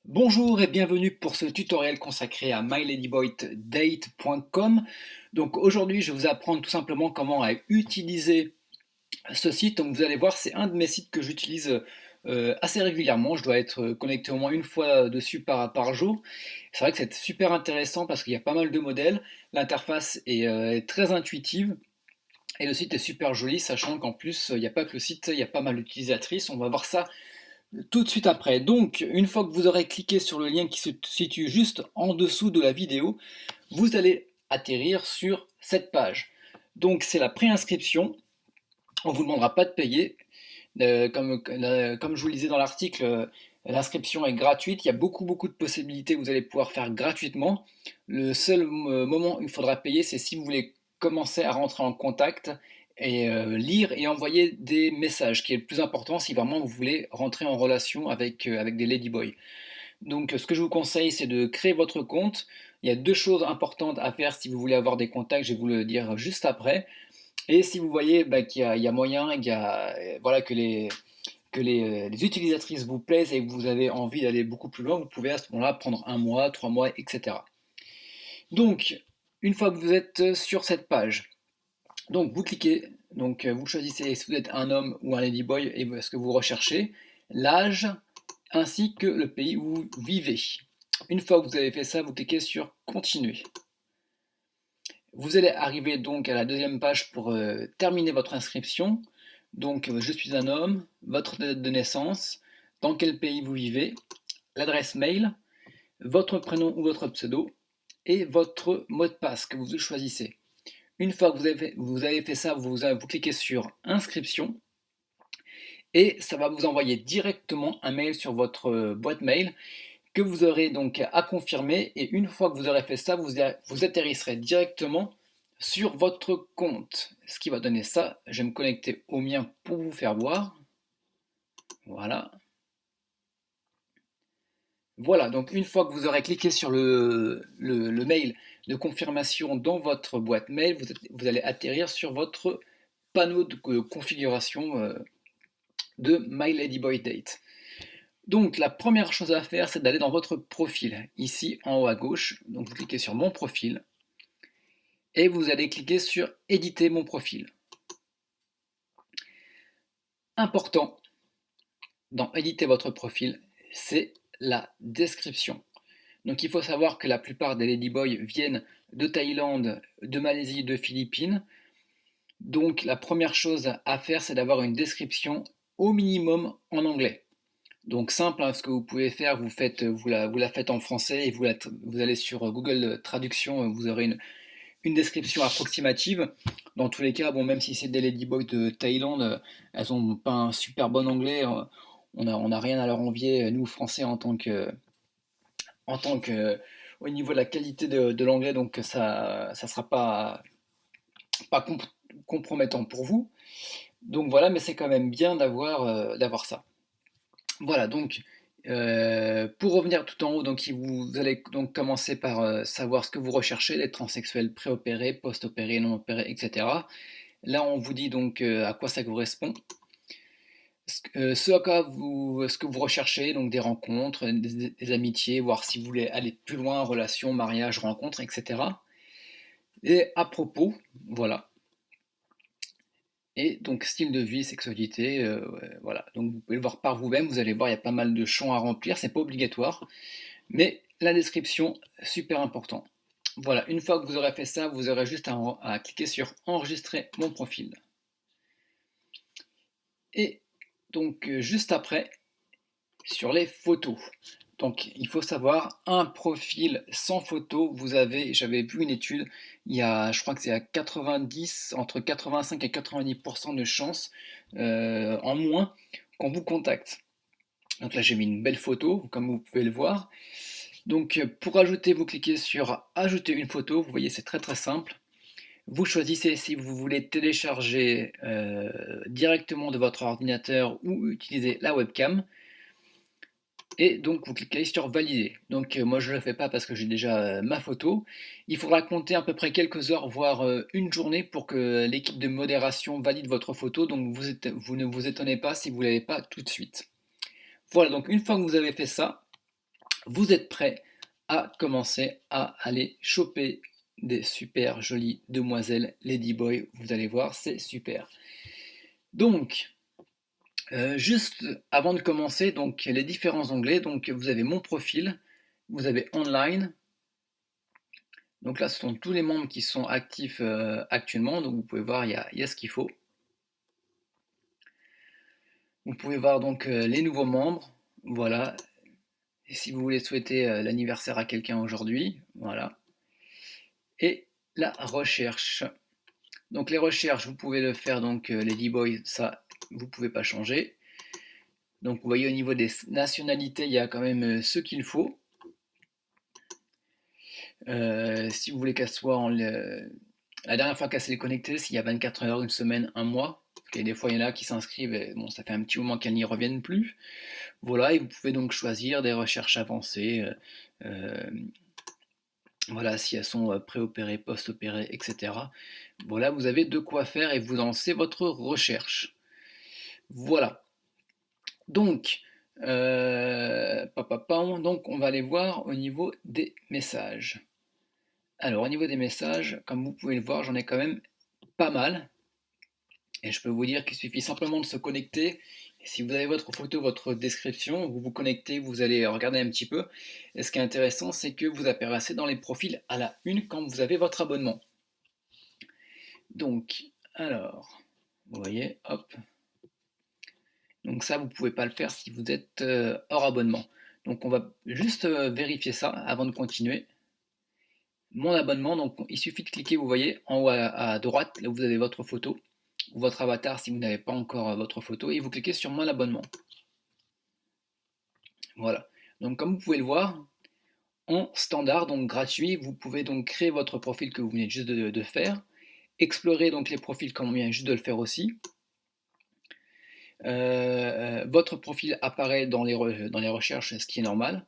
Bonjour et bienvenue pour ce tutoriel consacré à myladyboydate.com. Donc aujourd'hui, je vais vous apprendre tout simplement comment utiliser ce site. Donc vous allez voir, c'est un de mes sites que j'utilise assez régulièrement. Je dois être connecté au moins une fois dessus par jour. C'est vrai que c'est super intéressant parce qu'il y a pas mal de modèles. L'interface est très intuitive. Et le site est super joli, sachant qu'en plus, il n'y a pas que le site, il y a pas mal d'utilisatrices. On va voir ça tout de suite après. Donc, une fois que vous aurez cliqué sur le lien qui se situe juste en dessous de la vidéo, vous allez atterrir sur cette page. Donc, c'est la préinscription. On ne vous demandera pas de payer. Comme je vous le disais dans l'article, l'inscription est gratuite. Il y a beaucoup de possibilités que vous allez pouvoir faire gratuitement. Le seul moment où il faudra payer, c'est si vous voulez commencer à rentrer en contact et lire et envoyer des messages, qui est le plus important si vraiment vous voulez rentrer en relation avec des ladyboys. Donc ce que je vous conseille, c'est de créer votre compte. Il y a deux choses importantes à faire si vous voulez avoir des contacts, je vais vous le dire juste après. Et si vous voyez qu'il y a moyen, voilà, que les utilisatrices vous plaisent et que vous avez envie d'aller beaucoup plus loin, vous pouvez à ce moment-là prendre un mois, 3 mois, etc. Donc, une fois que vous êtes sur cette page, donc vous cliquez, donc vous choisissez si vous êtes un homme ou un ladyboy et ce que vous recherchez, l'âge ainsi que le pays où vous vivez. Une fois que vous avez fait ça, vous cliquez sur continuer. Vous allez arriver donc à la deuxième page pour terminer votre inscription. Donc je suis un homme, votre date de naissance, dans quel pays vous vivez, l'adresse mail, votre prénom ou votre pseudo et votre mot de passe que vous choisissez. Une fois que vous avez fait ça, vous cliquez sur inscription et ça va vous envoyer directement un mail sur votre boîte mail que vous aurez donc à confirmer. Et une fois que vous aurez fait ça, vous atterrisserez directement sur votre compte. Ce qui va donner ça, je vais me connecter au mien pour vous faire voir. Voilà. Voilà, donc une fois que vous aurez cliqué sur le mail de confirmation dans votre boîte mail, vous allez atterrir sur votre panneau de configuration de My Ladyboy Date. Donc la première chose à faire, c'est d'aller dans votre profil, ici en haut à gauche. Donc vous cliquez sur mon profil et vous allez cliquer sur éditer mon profil. Important dans éditer votre profil, c'est la description. Donc il faut savoir que la plupart des ladyboys viennent de Thaïlande, de Malaisie, de Philippines. Donc la première chose à faire, c'est d'avoir une description au minimum en anglais. Donc simple, hein, ce que vous pouvez faire, vous la faites en français et vous allez sur Google Traduction, vous aurez une description approximative. Dans tous les cas, bon, même si c'est des ladyboys de Thaïlande, elles ont pas un super bon anglais. On a rien à leur envier, nous Français, en tant que au niveau de la qualité de l'anglais, donc ça sera pas compromettant pour vous. Donc voilà, mais c'est quand même bien d'avoir ça. Voilà, donc pour revenir tout en haut, donc vous allez donc commencer par savoir ce que vous recherchez, les transsexuels préopérés, post-opérés, non opérés, etc. Là, on vous dit donc à quoi ça correspond. Ce que vous recherchez, donc des rencontres, des amitiés, voir si vous voulez aller plus loin, relations, mariage, rencontres, etc. Et à propos, voilà. Et donc style de vie, sexualité, voilà. Donc vous pouvez le voir par vous-même, vous allez voir, il y a pas mal de champs à remplir, c'est pas obligatoire, mais la description, super important. Voilà, une fois que vous aurez fait ça, vous aurez juste à cliquer sur enregistrer mon profil. Et donc juste après, sur les photos. Donc il faut savoir, un profil sans photo, j'avais vu une étude, je crois que c'est à 90, entre 85 et 90% de chances en moins qu'on vous contacte. Donc là j'ai mis une belle photo, comme vous pouvez le voir. Donc pour ajouter, vous cliquez sur ajouter une photo, vous voyez c'est très simple. Vous choisissez si vous voulez télécharger directement de votre ordinateur ou utiliser la webcam. Et donc vous cliquez sur valider. Donc moi je ne le fais pas parce que j'ai déjà ma photo. Il faudra compter à peu près quelques heures, voire une journée pour que l'équipe de modération valide votre photo. Donc vous ne vous étonnez pas si vous ne l'avez pas tout de suite. Voilà, donc une fois que vous avez fait ça, vous êtes prêts à commencer à aller choper des super jolies demoiselles ladyboy. Vous allez voir, c'est super. Donc, juste avant de commencer, donc les différents onglets. Donc, vous avez mon profil, vous avez online. Donc là, ce sont tous les membres qui sont actifs actuellement. Donc, vous pouvez voir, il y a ce qu'il faut. Vous pouvez voir donc les nouveaux membres. Voilà. Et si vous voulez souhaiter l'anniversaire à quelqu'un aujourd'hui, voilà. Et la recherche. Donc les recherches, vous pouvez le faire, donc Ladyboy, ça, vous pouvez pas changer. Donc vous voyez au niveau des nationalités, il y a quand même ce qu'il faut. Si vous voulez qu'elle soit la dernière fois qu'elle s'est connectée, c'est il y a 24 heures, une semaine, un mois. Et des fois, il y en a qui s'inscrivent et bon, ça fait un petit moment qu'elles n'y reviennent plus. Voilà, et vous pouvez donc choisir des recherches avancées. Voilà, si elles sont préopérées, post-opérées, etc. Voilà, vous avez de quoi faire et vous lancez votre recherche. Voilà. Donc, donc on va aller voir au niveau des messages. Alors, au niveau des messages, comme vous pouvez le voir, j'en ai quand même pas mal. Et je peux vous dire qu'il suffit simplement de se connecter. Et si vous avez votre photo, votre description, vous vous connectez, vous allez regarder un petit peu. Et ce qui est intéressant, c'est que vous apparaissez dans les profils à la une quand vous avez votre abonnement. Donc, alors, vous voyez, hop. Donc ça, vous ne pouvez pas le faire si vous êtes hors abonnement. Donc on va juste vérifier ça avant de continuer. Mon abonnement, donc il suffit de cliquer, vous voyez, en haut à droite, là où vous avez votre photo, ou votre avatar si vous n'avez pas encore votre photo, et vous cliquez sur mon abonnement. Voilà. Donc comme vous pouvez le voir, en standard, donc gratuit, vous pouvez donc créer votre profil que vous venez juste de faire, explorer donc les profils comme on vient juste de le faire aussi. Votre profil apparaît dans les recherches, ce qui est normal.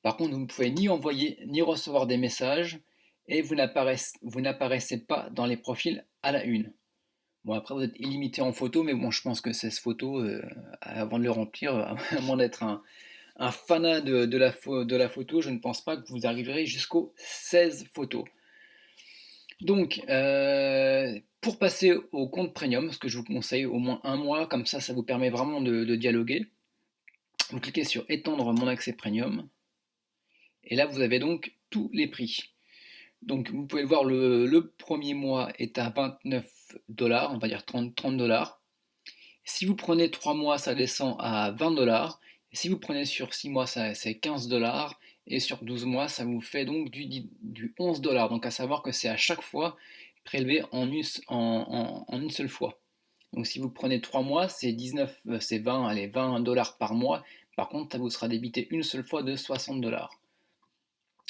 Par contre, vous ne pouvez ni envoyer ni recevoir des messages et vous n'apparaissez pas dans les profils à la une. Bon, après, vous êtes illimité en photo, mais bon, je pense que 16 photos, avant de le remplir, à moins d'être un fanat de la photo, je ne pense pas que vous arriverez jusqu'aux 16 photos. Donc, pour passer au compte premium, ce que je vous conseille au moins un mois, comme ça vous permet vraiment de dialoguer. Vous cliquez sur étendre mon accès premium. Et là, vous avez donc tous les prix. Donc, vous pouvez le voir, le premier mois est à 29 $, on va dire 30 $. Si vous prenez 3 mois, ça descend à 20 $. Et si vous prenez sur 6 mois, c'est 15 $. Et sur 12 mois, ça vous fait donc du 11 $. Donc, à savoir que c'est à chaque fois prélevé en une seule fois. Donc, si vous prenez 3 mois, c'est 20 $ par mois. Par contre, ça vous sera débité une seule fois de 60 $.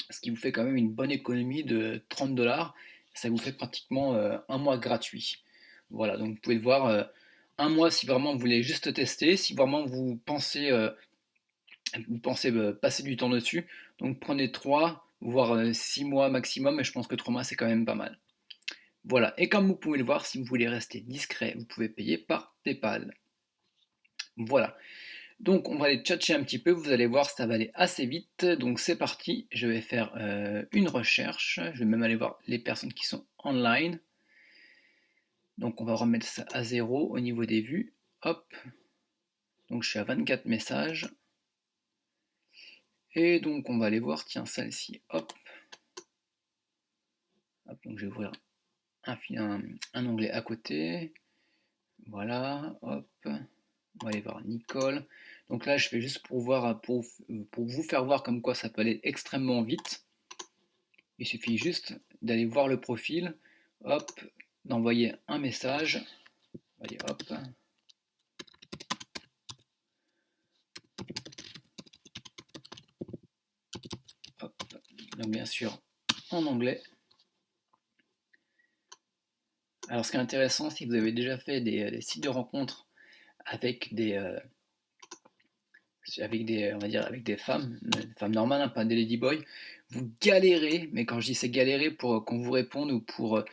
Ce qui vous fait quand même une bonne économie de 30 $. Ça vous fait pratiquement un mois gratuit. Voilà, donc vous pouvez le voir, un mois si vraiment vous voulez juste tester, si vraiment vous pensez passer du temps dessus, donc prenez 3 voire 6 mois maximum, et je pense que 3 mois c'est quand même pas mal. Voilà, et comme vous pouvez le voir, si vous voulez rester discret, vous pouvez payer par PayPal. Voilà. Donc on va aller tchatcher un petit peu, vous allez voir ça va aller assez vite, donc c'est parti, je vais faire une recherche, je vais même aller voir les personnes qui sont online, donc on va remettre ça à 0 au niveau des vues, hop, donc je suis à 24 messages, et donc on va aller voir, tiens celle-ci, hop, hop, donc je vais ouvrir un onglet à côté, voilà, hop, on va aller voir Nicole. Donc là, je fais juste pour voir, pour vous faire voir comme quoi ça peut aller extrêmement vite. Il suffit juste d'aller voir le profil, hop, d'envoyer un message. Allez, hop. Hop. Donc bien sûr en anglais. Alors ce qui est intéressant, si vous avez déjà fait des sites de rencontres avec on va dire avec des femmes normales, hein, pas des ladyboys, vous galérez, mais quand je dis c'est galérer pour qu'on vous réponde ou pour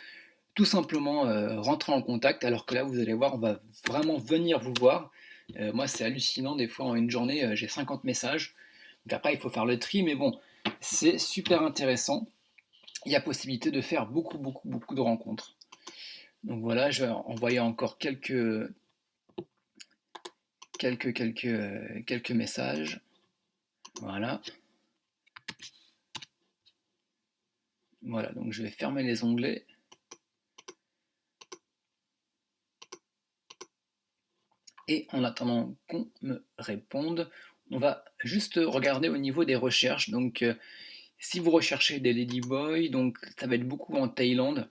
tout simplement rentrer en contact, alors que là vous allez voir, on va vraiment venir vous voir. Moi c'est hallucinant, des fois en une journée j'ai 50 messages, Donc après, il faut faire le tri, mais bon, c'est super intéressant. Il y a possibilité de faire beaucoup, beaucoup, beaucoup de rencontres. Donc voilà, je vais envoyer encore quelques messages. Voilà. Voilà, donc je vais fermer les onglets. Et en attendant qu'on me réponde, on va juste regarder au niveau des recherches. Donc si vous recherchez des ladyboys, donc ça va être beaucoup en Thaïlande,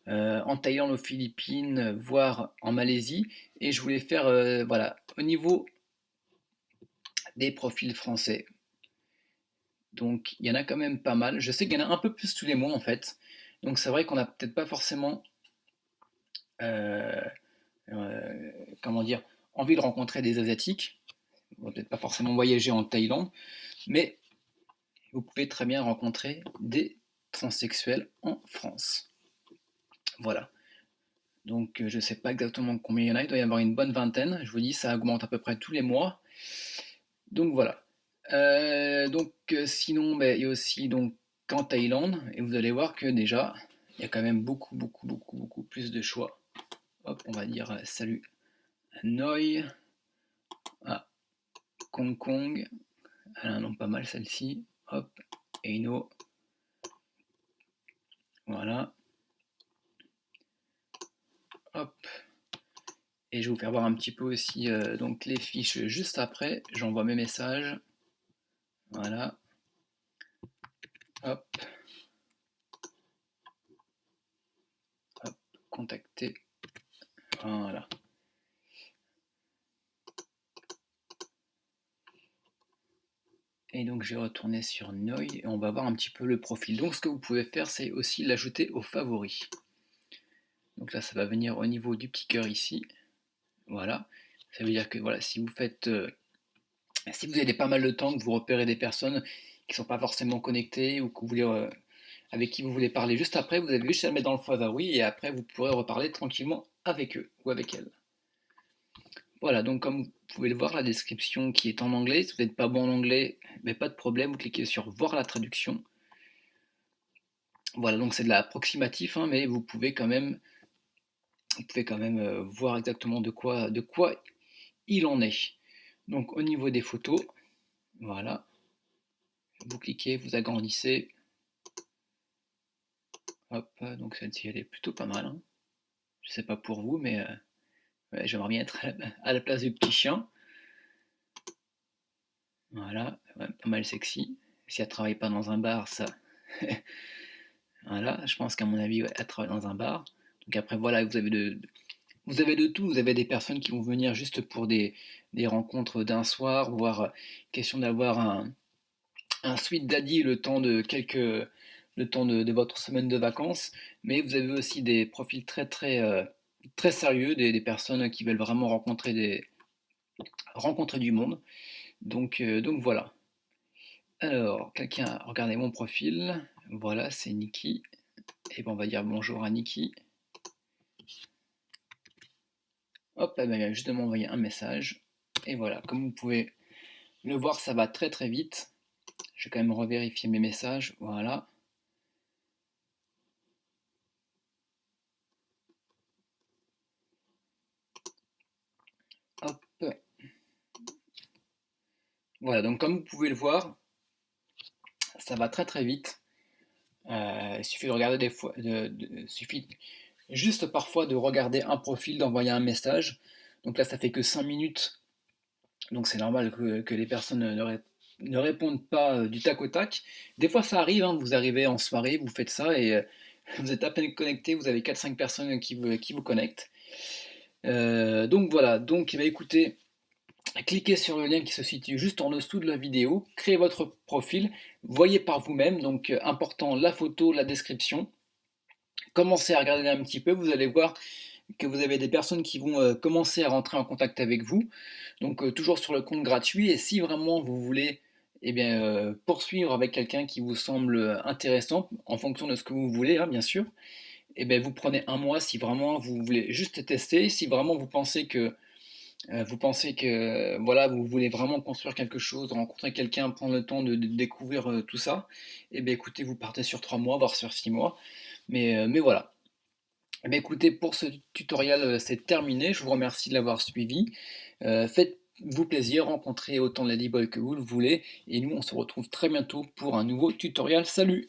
aux Philippines, voire en Malaisie. Et je voulais faire, voilà, au niveau des profils français. Donc il y en a quand même pas mal. Je sais qu'il y en a un peu plus tous les mois en fait. Donc c'est vrai qu'on n'a peut-être pas forcément, euh, comment dire, envie de rencontrer des Asiatiques. On va peut-être pas forcément voyager en Thaïlande, mais vous pouvez très bien rencontrer des transsexuels en France. Voilà. Donc je ne sais pas exactement combien il y en a, il doit y avoir une bonne vingtaine. Je vous dis, ça augmente à peu près tous les mois. Donc voilà. Sinon, il y a aussi donc qu'en Thaïlande, et vous allez voir que déjà, il y a quand même beaucoup, beaucoup, beaucoup, beaucoup plus de choix. Hop, on va dire salut à Noi, à Hong Kong. Elle a un nom pas mal celle-ci. Hop, Eino. Voilà. Hop. Et je vais vous faire voir un petit peu aussi donc les fiches juste après. J'envoie mes messages. Voilà. Hop. Hop. Contacter. Voilà. Et donc je vais retourner sur Noi et on va voir un petit peu le profil. Donc ce que vous pouvez faire, c'est aussi l'ajouter aux favoris. Donc là, ça va venir au niveau du petit cœur ici. Voilà. Ça veut dire que voilà, si vous faites, si vous avez pas mal de temps, que vous repérez des personnes qui ne sont pas forcément connectées ou que vous voulez, avec qui vous voulez parler juste après, vous avez juste à le mettre dans le favori et après vous pourrez reparler tranquillement avec eux ou avec elles. Voilà, donc comme vous pouvez le voir, la description qui est en anglais, si vous n'êtes pas bon en anglais, mais pas de problème, vous cliquez sur voir la traduction. Voilà, donc c'est de l'approximatif, hein, mais vous pouvez quand même voir exactement de quoi il en est. Donc au niveau des photos, voilà, vous cliquez, vous agrandissez. Hop, donc celle-ci elle est plutôt pas mal, hein. Je sais pas pour vous, mais ouais, j'aimerais bien être à la place du petit chien. Voilà, ouais, pas mal sexy. Si elle travaille pas dans un bar, ça. Voilà, je pense qu'à mon avis, ouais, elle travaille dans un bar. Donc après, voilà, vous avez de tout. Vous avez des personnes qui vont venir juste pour des rencontres d'un soir, voire question d'avoir un sweet daddy le temps de votre semaine de vacances. Mais vous avez aussi des profils très très très sérieux, des personnes qui veulent vraiment rencontrer du monde. Donc voilà. Alors, quelqu'un a regardé mon profil. Voilà, c'est Niki. Et ben on va dire bonjour à Niki. Hop, elle vient juste de m'envoyer un message. Et voilà, comme vous pouvez le voir, ça va très très vite. Je vais quand même revérifier mes messages. Voilà. Hop. Voilà, donc comme vous pouvez le voir, ça va très très vite. Il suffit de regarder des fois, suffit juste parfois de regarder un profil, d'envoyer un message. Donc là, ça fait que 5 minutes. Donc c'est normal que les personnes ne répondent pas du tac au tac. Des fois, ça arrive, hein, vous arrivez en soirée, vous faites ça et vous êtes à peine connecté, vous avez 4-5 personnes qui vous connectent. Donc voilà, donc bah, écoutez, cliquez sur le lien qui se situe juste en dessous de la vidéo, créez votre profil, voyez par vous-même, donc important la photo, la description. Commencez à regarder un petit peu, vous allez voir que vous avez des personnes qui vont commencer à rentrer en contact avec vous. Donc toujours sur le compte gratuit. Et si vraiment vous voulez eh bien, poursuivre avec quelqu'un qui vous semble intéressant, en fonction de ce que vous voulez, hein, bien sûr, eh bien, vous prenez un mois si vraiment vous voulez juste tester. Si vraiment vous pensez que Vous pensez que, voilà, vous voulez vraiment construire quelque chose, rencontrer quelqu'un, prendre le temps de découvrir, tout ça, et beh, écoutez, vous partez sur 3 mois, voire sur 6 mois, mais voilà. Eh bien, écoutez, pour ce tutoriel, c'est terminé. Je vous remercie de l'avoir suivi. Faites-vous plaisir, rencontrez autant de ladyboys que vous le voulez et nous, on se retrouve très bientôt pour un nouveau tutoriel. Salut!